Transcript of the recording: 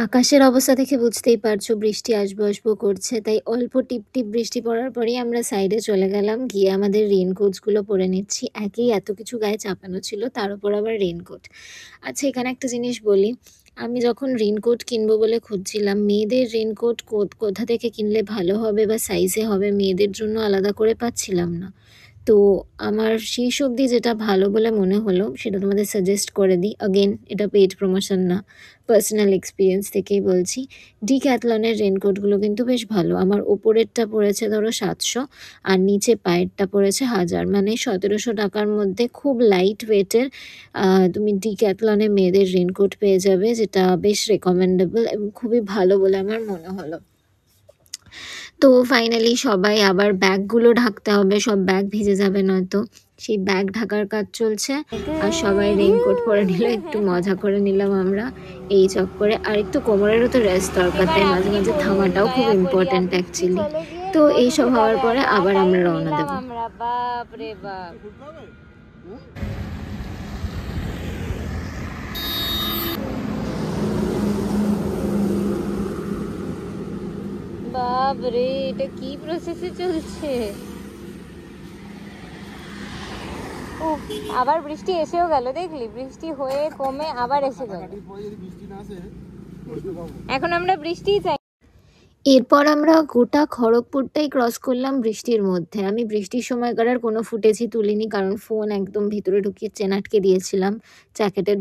আকাশের অবস্থা দেখে বুঝতেই পারছো বৃষ্টি আসবো আসবো করছে। তাই অল্প টিপটিপ বৃষ্টি পড়ার পরেই আমরা সাইডে চলে গেলাম। গিয়ে আমাদের রেইনকোটসগুলো পরে নিচ্ছি। একেই এত কিছু গায়ে চাপানো ছিল, তার উপর আবার রেইনকোট। আচ্ছা, এখানে একটা জিনিস বলি। আমি যখন রেইনকোট কিনবো বলে খুঁজছিলাম, মেয়েদের রেইনকোট কোথা থেকে কিনলে ভালো হবে বা সাইজে হবে মেয়েদের জন্য আলাদা করে পাচ্ছিলাম না। তো আমার শেষ অবধি যেটা ভালো বলে মনে হলো সেটা তোমাদের সাজেস্ট করে দিই। অগেন এটা পেইড প্রমোশন না, পার্সোনাল এক্সপেরিয়েন্স থেকেই বলছি। ডিক্যাথলনের রেইনকোটগুলো কিন্তু বেশ ভালো। আমার ওপরেরটা পড়েছে ধরো ৭০০ আর নিচে পায়েরটা পড়েছে ১০০০, মানে ১৭০০ টাকার মধ্যে খুব লাইট ওয়েটের তুমি ডিক্যাথলনে মেয়েদের রেইনকোট পেয়ে যাবে, যেটা বেশ রেকমেন্ডেবল এবং খুবই ভালো বলে আমার মনে হলো। তো ফাইনালি সবাই আবার ব্যাগগুলো ঢাকতে হবে, সব ব্যাগ ভিজে যাবে নয়তো। সেই ব্যাগ ঢাকার কাজ চলছে আর সবাই রেইনকোট পরে নিল, একটু মজা করে নিলাম আমরা এই চক্করে। আর একটু কোমরেরও তো রেস্ট দরকার, তাই মাঝে মাঝে থামাটাও খুব ইম্পর্ট্যান্ট অ্যাকচুয়ালি। তো এইসব হওয়ার পরে আবার আমরা রওনা দেবো। বাপ রে বাপ, বাপ রে, এটা কি প্রসেসে চলছে। ও, আবার বৃষ্টি এসেও গেল, দেখলি? বৃষ্টি হয়ে কমে আবার এসে গেল। এখন আমরা বৃষ্টিই চাই। এরপর আমরা গোটা খড়গপুরটাই ক্রস করলাম বৃষ্টির মধ্যে। আমি বৃষ্টির সময়কার আর কোনো ফুটেজই তুলিনি, কারণ ফোন একদম ভিতরে ঢুকিয়ে চেন আটকে দিয়েছিলাম জ্যাকেটের